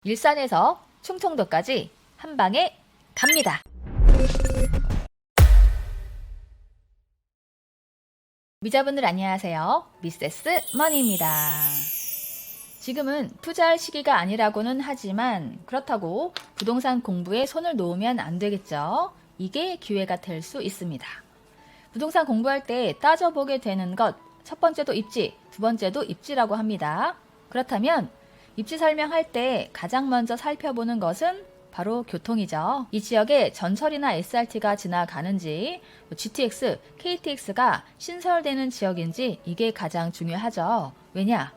일산에서 충청도까지 한 방에 갑니다. 미자분들 안녕하세요. 미세스 머니입니다. 지금은 투자할 시기가 아니라고는 하지만 그렇다고 부동산 공부에 손을 놓으면 안 되겠죠. 이게 기회가 될 수 있습니다. 부동산 공부할 때 따져보게 되는 것, 첫 번째도 입지, 두 번째도 입지라고 합니다. 그렇다면 입지 설명할 때 가장 먼저 살펴보는 것은 바로 교통이죠. 이 지역에 전철이나 SRT가 지나가는지, GTX, KTX가 신설되는 지역인지 이게 가장 중요하죠. 왜냐?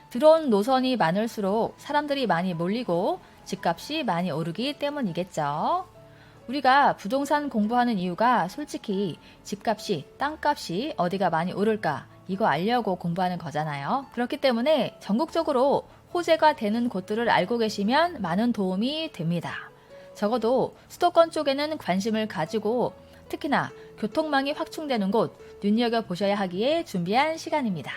들어온 노선이 많을수록 사람들이 많이 몰리고 집값이 많이 오르기 때문이겠죠. 우리가 부동산 공부하는 이유가 솔직히 집값이, 땅값이 어디가 많이 오를까 이거 알려고 공부하는 거잖아요. 그렇기 때문에 전국적으로 호재가 되는 곳들을 알고 계시면 많은 도움이 됩니다. 적어도 수도권 쪽에는 관심을 가지고 특히나 교통망이 확충되는 곳 눈여겨보셔야 하기에 준비한 시간입니다.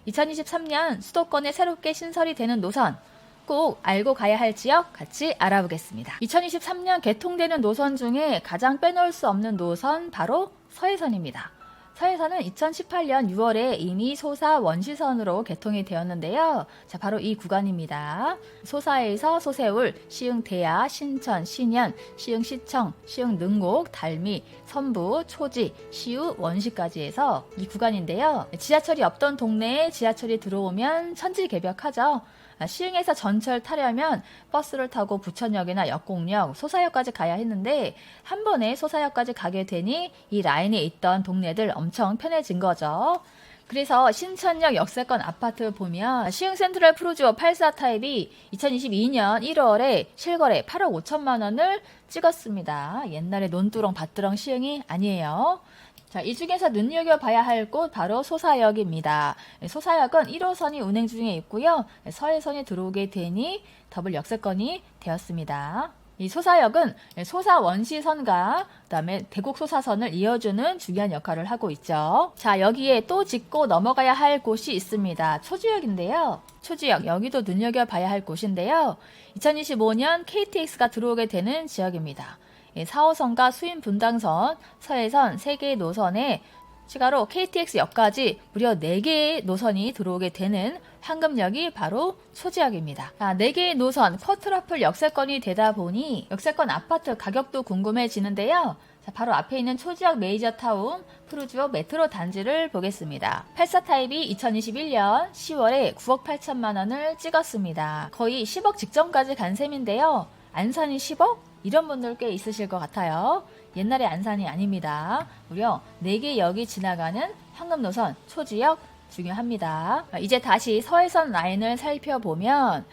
2023년 수도권에 새롭게 신설이 되는 노선 꼭 알고 가야 할 지역 같이 알아보겠습니다. 2023년 개통되는 노선 중에 가장 빼놓을 수 없는 노선 바로 서해선입니다. 서해선은 2018년 6월에 이미 소사 원시선으로 개통이 되었는데요. 자, 바로 이 구간입니다. 소사에서 소세울, 시흥 대야, 신천, 신현, 시흥 시청, 시흥 능곡, 달미, 선부, 초지, 시우, 원시까지 해서 이 구간인데요. 지하철이 없던 동네에 지하철이 들어오면 천지개벽하죠. 시흥에서 전철 타려면 버스를 타고 부천역이나 역곡역, 소사역까지 가야 했는데 한 번에 소사역까지 가게 되니 이 라인에 있던 동네들 엄청 편해진 거죠. 그래서 신천역 역세권 아파트 보면 시흥 센트럴 프루지오 84 타입이 2022년 1월에 실거래 8억 5천만 원을 찍었습니다. 옛날에 논두렁 밭두렁 시흥이 아니에요. 자, 이 중에서 눈여겨봐야 할 곳 바로 소사역입니다. 소사역은 1호선이 운행 중에 있고요. 서해선이 들어오게 되니 더블 역세권이 되었습니다. 이 소사역은 소사 원시선과 그다음에 대곡 소사선을 이어주는 중요한 역할을 하고 있죠. 자, 여기에 또 짚고 넘어가야 할 곳이 있습니다. 초지역인데요. 초지역, 여기도 눈여겨봐야 할 곳인데요. 2025년 KTX가 들어오게 되는 지역입니다. 4호선과 수인 분당선, 서해선 3개의 노선에 추가로 KTX역까지 무려 4개의 노선이 들어오게 되는 황금역이 바로 초지역입니다. 4개의 노선, 쿼트러플 역세권이 되다 보니 역세권 아파트 가격도 궁금해지는데요. 자, 바로 앞에 있는 초지역 메이저타운 프루지오 메트로 단지를 보겠습니다. 84 타입이 2021년 10월에 9억 8천만 원을 찍었습니다. 거의 10억 직전까지 간 셈인데요. 안산이 10억? 이런 분들 꽤 있으실 것 같아요. 옛날의 안산이 아닙니다. 무려 4개 역이 지나가는 황금노선 초지역 중요합니다. 이제 다시 서해선 라인을 살펴보면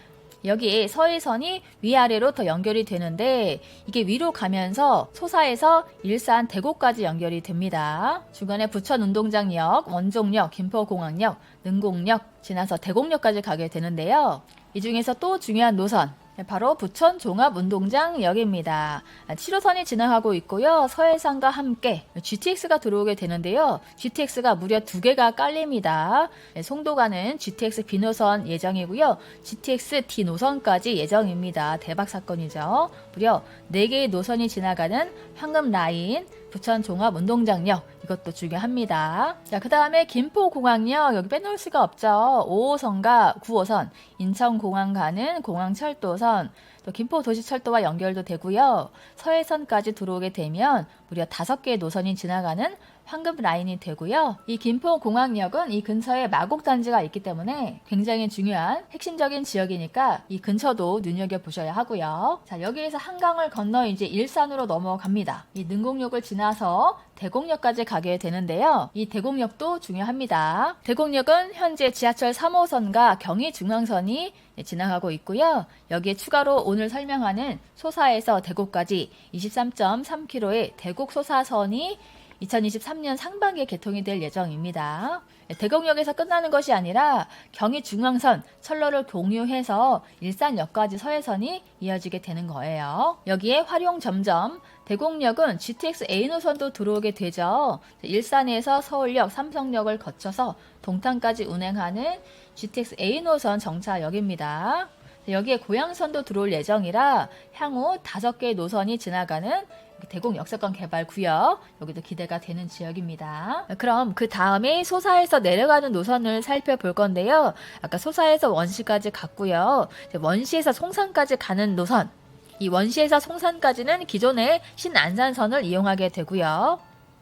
여기에 서해선이 위아래로 더 연결이 되는데 이게 위로 가면서 소사에서 일산 대곡까지 연결이 됩니다. 중간에 부천운동장역, 원종역, 김포공항역, 능곡역 지나서 대곡역까지 가게 되는데요. 이 중에서 또 중요한 노선 바로 부천 종합운동장역입니다. 7호선이 지나가고 있고요. 서해상과 함께 GTX가 들어오게 되는데요. GTX가 무려 2개가 깔립니다. 송도가는 GTX B노선 예정이고요. GTX D 노선까지 예정입니다. 대박 사건이죠. 무려 4개의 노선이 지나가는 황금라인 부천 종합운동장역 이것도 중요합니다. 자, 그 다음에 김포공항역 여기 빼놓을 수가 없죠. 5호선과 9호선 인천공항 가는 공항철도선 또 김포도시철도와 연결도 되고요. 서해선까지 들어오게 되면 무려 5개의 노선이 지나가는 황금 라인이 되고요. 이 김포공항역은 이 근처에 마곡단지가 있기 때문에 굉장히 중요한 핵심적인 지역이니까 이 근처도 눈여겨보셔야 하고요. 자, 여기에서 한강을 건너 이제 일산으로 넘어갑니다. 이 능곡역을 지나서 대곡역까지 가게 되는데요. 이 대곡역도 중요합니다. 대곡역은 현재 지하철 3호선과 경의중앙선이 지나가고 있고요. 여기에 추가로 오늘 설명하는 소사에서 대곡까지 23.3km의 대곡 소사선이 2023년 상반기에 개통이 될 예정입니다. 대곡역에서 끝나는 것이 아니라 경의중앙선, 철로를 공유해서 일산역까지 서해선이 이어지게 되는 거예요. 여기에 활용점점 대곡역은 GTX A 노선도 들어오게 되죠. 일산에서 서울역, 삼성역을 거쳐서 동탄까지 운행하는 GTX A 노선 정차역입니다. 여기에 고양선도 들어올 예정이라 향후 5개의 노선이 지나가는 대곡 역세권 개발 구역, 여기도 기대가 되는 지역입니다. 그럼 그 다음에 소사에서 내려가는 노선을 살펴볼 건데요. 아까 소사에서 원시까지 갔고요. 원시에서 송산까지 가는 노선, 이 원시에서 송산까지는 기존의 신안산선을 이용하게 되고요.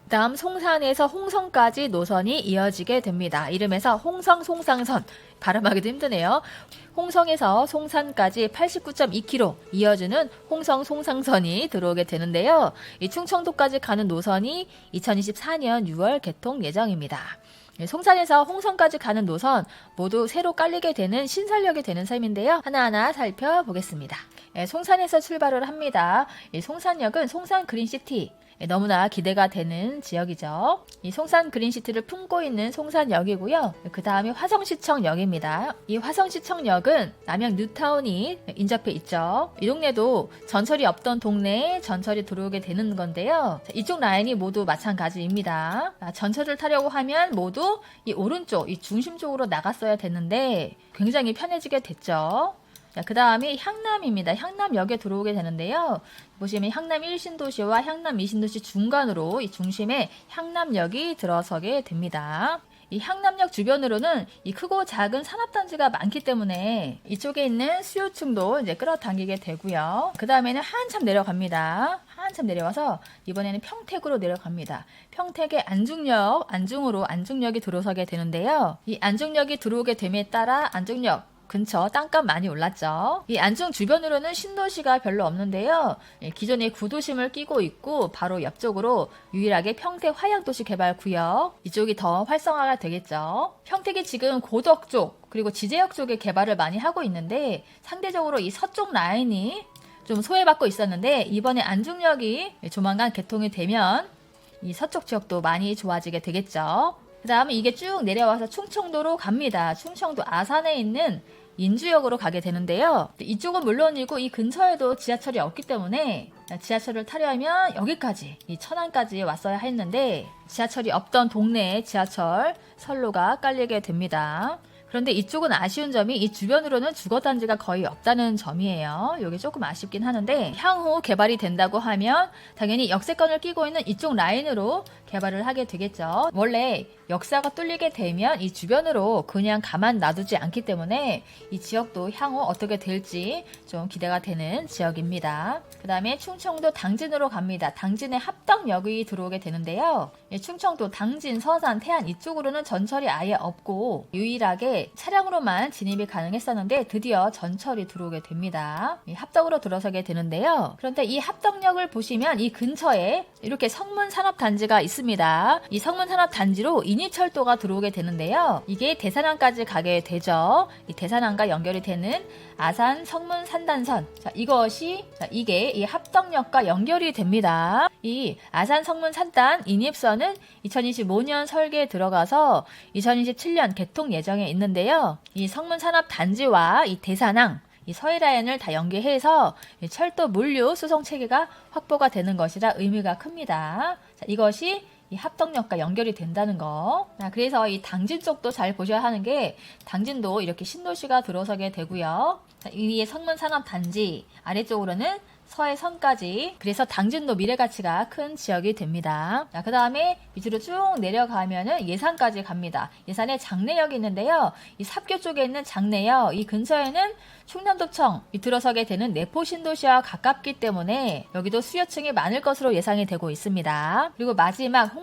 다음 송산에서 홍성까지 노선이 이어지게 됩니다. 이름에서 홍성-송상선, 발음하기도 힘드네요. 홍성에서 송산까지 89.2km 이어주는 홍성-송상선이 들어오게 되는데요. 이 충청도까지 가는 노선이 2024년 6월 개통 예정입니다. 송산에서 홍성까지 가는 노선 모두 새로 깔리게 되는 신설역이 되는 셈인데요. 하나하나 살펴보겠습니다. 송산에서 출발을 합니다. 송산역은 송산 그린시티, 너무나 기대가 되는 지역이죠. 이 송산 그린시티를 품고 있는 송산역이고요. 그 다음에 화성시청역입니다. 이 화성시청역은 남양 뉴타운이 인접해 있죠. 이 동네도 전철이 없던 동네에 전철이 들어오게 되는 건데요. 이쪽 라인이 모두 마찬가지입니다. 전철을 타려고 하면 모두 이 오른쪽, 이 중심 쪽으로 나갔어야 됐는데 굉장히 편해지게 됐죠. 그 다음에 향남입니다. 향남역에 들어오게 되는데요. 보시면 향남 1신도시와 향남 2신도시 중간으로 이 중심에 향남역이 들어서게 됩니다. 이 향남역 주변으로는 이 크고 작은 산업단지가 많기 때문에 이쪽에 있는 수요층도 이제 끌어당기게 되고요. 그 다음에는 한참 내려갑니다. 한참 내려와서 이번에는 평택으로 내려갑니다. 평택의 안중역이 들어서게 되는데요. 이 안중역이 들어오게 됨에 따라 안중역 근처 땅값 많이 올랐죠. 이 안중 주변으로는 신도시가 별로 없는데요. 기존의 구도심을 끼고 있고 바로 옆쪽으로 유일하게 평택 화양도시 개발 구역, 이쪽이 더 활성화가 되겠죠. 평택이 지금 고덕 쪽 그리고 지제역 쪽에 개발을 많이 하고 있는데 상대적으로 이 서쪽 라인이 좀 소외받고 있었는데 이번에 안중역이 조만간 개통이 되면 이 서쪽 지역도 많이 좋아지게 되겠죠. 그 다음에 이게 쭉 내려와서 충청도로 갑니다. 충청도 아산에 있는 인주역으로 가게 되는데요. 이쪽은 물론이고 이 근처에도 지하철이 없기 때문에 지하철을 타려면 여기까지, 이 천안까지 왔어야 했는데 지하철이 없던 동네에 지하철 선로가 깔리게 됩니다. 그런데 이쪽은 아쉬운 점이 이 주변으로는 주거단지가 거의 없다는 점이에요. 이게 조금 아쉽긴 하는데 향후 개발이 된다고 하면 당연히 역세권을 끼고 있는 이쪽 라인으로 개발을 하게 되겠죠. 원래 역사가 뚫리게 되면 이 주변으로 그냥 가만 놔두지 않기 때문에 이 지역도 향후 어떻게 될지 좀 기대가 되는 지역입니다. 그 다음에 충청도 당진으로 갑니다. 당진의 합덕역이 들어오게 되는데요. 충청도 당진, 서산, 태안 이쪽으로는 전철이 아예 없고 유일하게 차량으로만 진입이 가능했었는데 드디어 전철이 들어오게 됩니다. 합덕으로 들어서게 되는데요. 그런데 이 합덕역을 보시면 이 근처에 이렇게 성문산업단지가 있습니다. 이 성문산업단지로 인이철도가 들어오게 되는데요. 이게 대산항까지 가게 되죠. 이 대산항과 연결이 되는 아산 성문 산단선. 이게 이 합덕역과 연결이 됩니다. 이 아산 성문 산단 인입선은 2025년 설계에 들어가서 2027년 개통 예정에 있는데요. 이 성문 산업단지와 이 대산항, 이 서해라인을 다 연계해서 철도 물류 수송 체계가 확보가 되는 것이라 의미가 큽니다. 이것이 이 합덕역과 연결이 된다는 거. 그래서 이 당진 쪽도 잘 보셔야 하는 게 당진도 이렇게 신도시가 들어서게 되고요. 이 위에 성문산업단지, 아래쪽으로는 서해선까지. 그래서 당진도 미래가치가 큰 지역이 됩니다. 그 다음에 밑으로 쭉 내려가면은 예산까지 갑니다. 예산에 장내역이 있는데요. 이 삽교 쪽에 있는 장내역, 이 근처에는 충남도청 들어서게 되는 내포 신도시와 가깝기 때문에 여기도 수요층이 많을 것으로 예상이 되고 있습니다. 그리고 마지막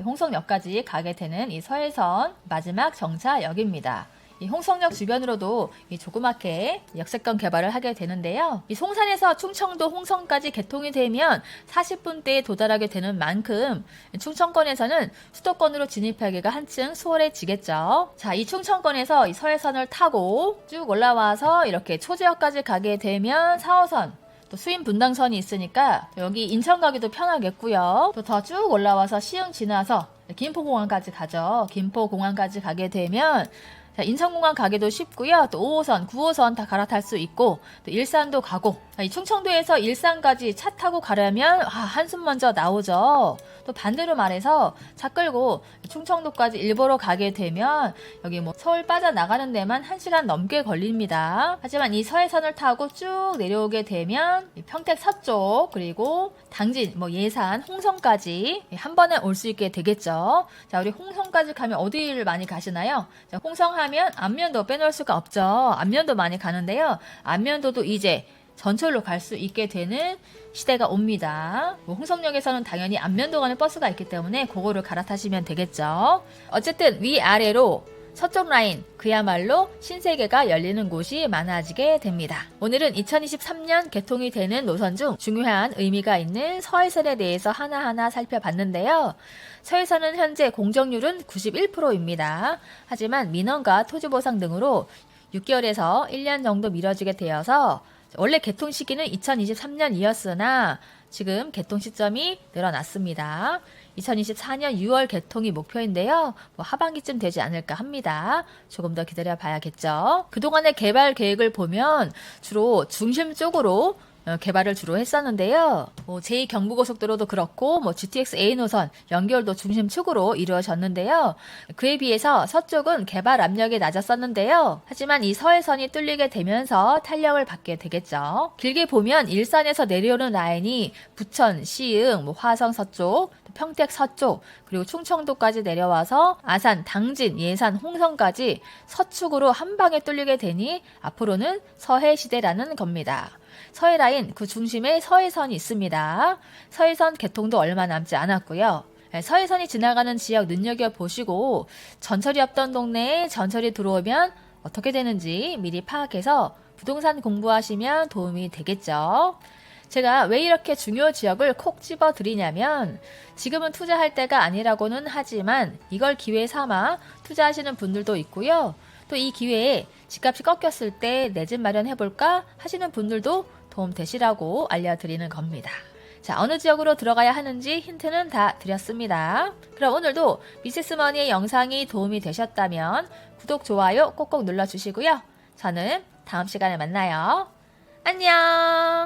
홍성역까지 가게 되는 이 서해선 마지막 정차역입니다. 이 홍성역 주변으로도 이 조그맣게 역세권 개발을 하게 되는데요. 이 송산에서 충청도 홍성까지 개통이 되면 40분대에 도달하게 되는 만큼 충청권에서는 수도권으로 진입하기가 한층 수월해지겠죠. 자, 이 충청권에서 이 서해선을 타고 쭉 올라와서 이렇게 초지역까지 가게 되면 4호선, 또 수인 분당선이 있으니까 여기 인천 가기도 편하겠고요. 또 더 쭉 올라와서 시흥 지나서 김포공항까지 가죠. 김포공항까지 가게 되면 인천공항 가기도 쉽고요. 또 5호선, 9호선 다 갈아탈 수 있고 또 일산도 가고 이 충청도에서 일산까지 차 타고 가려면 한숨 먼저 나오죠. 또 반대로 말해서 차 끌고 충청도까지 일보러 가게 되면 여기 뭐 서울 빠져나가는 데만 1시간 넘게 걸립니다. 하지만 이 서해선을 타고 쭉 내려오게 되면 평택 서쪽 그리고 당진, 예산, 홍성까지 한 번에 올 수 있게 되겠죠. 자, 우리 홍성까지 가면 어디를 많이 가시나요? 자, 홍성하면 안면도 빼놓을 수가 없죠. 안면도 많이 가는데요. 안면도도 이제 전철로 갈 수 있게 되는 시대가 옵니다. 홍성역에서는 당연히 안면도 가는 버스가 있기 때문에 그거를 갈아타시면 되겠죠. 어쨌든 위아래로 서쪽 라인 그야말로 신세계가 열리는 곳이 많아지게 됩니다. 오늘은 2023년 개통이 되는 노선 중 중요한 의미가 있는 서해선에 대해서 하나하나 살펴봤는데요. 서해선은 현재 공정률은 91%입니다. 하지만 민원과 토지보상 등으로 6개월에서 1년 정도 미뤄지게 되어서 원래 개통 시기는 2023년이었으나 지금 개통 시점이 늘어났습니다. 2024년 6월 개통이 목표인데요. 하반기쯤 되지 않을까 합니다. 조금 더 기다려 봐야겠죠. 그동안의 개발 계획을 보면 주로 중심 쪽으로 개발을 주로 했었는데요. 제2경부고속도로도 그렇고 GTX-A 노선 연결도 중심축으로 이루어졌는데요. 그에 비해서 서쪽은 개발 압력이 낮았었는데요. 하지만 이 서해선이 뚫리게 되면서 탄력을 받게 되겠죠. 길게 보면 일산에서 내려오는 라인이 부천, 시흥, 화성 서쪽, 평택 서쪽, 그리고 충청도까지 내려와서 아산, 당진, 예산, 홍성까지 서축으로 한 방에 뚫리게 되니 앞으로는 서해시대라는 겁니다. 서해라인 그 중심에 서해선이 있습니다. 서해선 개통도 얼마 남지 않았고요. 서해선이 지나가는 지역 눈여겨보시고 전철이 없던 동네에 전철이 들어오면 어떻게 되는지 미리 파악해서 부동산 공부하시면 도움이 되겠죠. 제가 왜 이렇게 중요 지역을 콕 집어 드리냐면 지금은 투자할 때가 아니라고는 하지만 이걸 기회 삼아 투자하시는 분들도 있고요. 또 이 기회에 집값이 꺾였을 때 내 집 마련해볼까 하시는 분들도 도움 되시라고 알려드리는 겁니다. 자, 어느 지역으로 들어가야 하는지 힌트는 다 드렸습니다. 그럼 오늘도 미세스머니의 영상이 도움이 되셨다면 구독, 좋아요 꼭꼭 눌러주시고요. 저는 다음 시간에 만나요. 안녕!